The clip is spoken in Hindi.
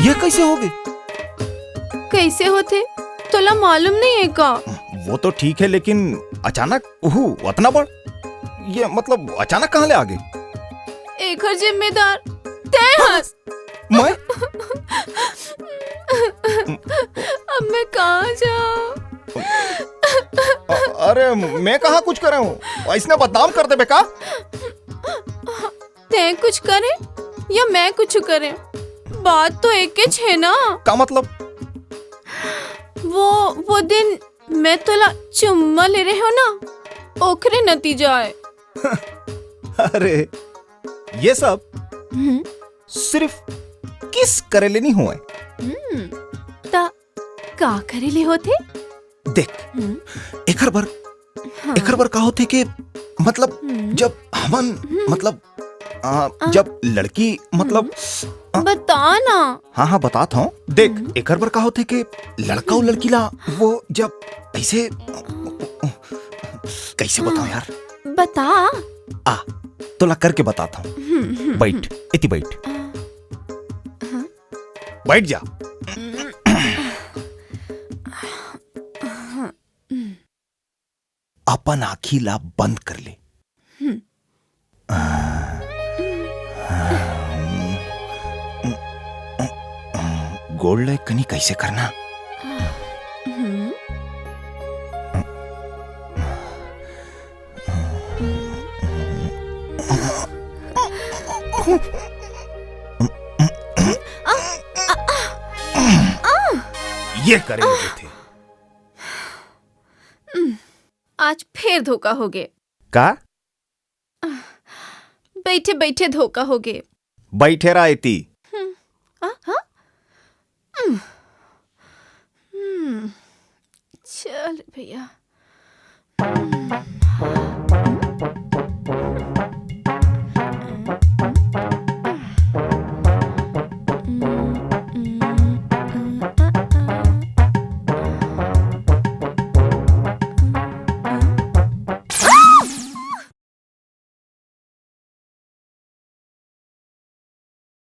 ये कैसे हो गए? कैसे होते तोला मालूम नहीं है का? वो तो ठीक है, लेकिन अचानक उतना बड़, ये मतलब अचानक कहाँ ले आ गए? एक हर जिम्मेदार तय हंस। मैं अब मैं कहाँ जाऊँ? अरे मैं कहाँ कुछ करे हूँ, इसने बदनाम कर दे बेका। तय कुछ करे या मैं कुछ करे, बात तो एक ही है ना। का मतलब? वो दिन मैं तोला चुम्मा ले रहे हो ना, ओखरे नतीजा है। अरे ये सब सिर्फ किस करेले नहीं हुए। ता का करेले होते? देख एक बार का होते कि मतलब जब हमन मतलब जब लड़की मतलब बता ना। हाँ बताता हूँ। देख एक बार का होते कि लड़का और लड़की ला वो जब ऐसे कैसे बताओ यार, बता। तो ला करके बताता हूँ। बैठ, इति बैठ, बैठ जा। अपन आँखी ला बंद कर ले। गोल्ड लाइक कनी कैसे करना? ये करेंगे थे। आज फिर धोखा हो गए। का? बैठे बैठे धोखा हो गए। बैठे रहा इति। चल भैया।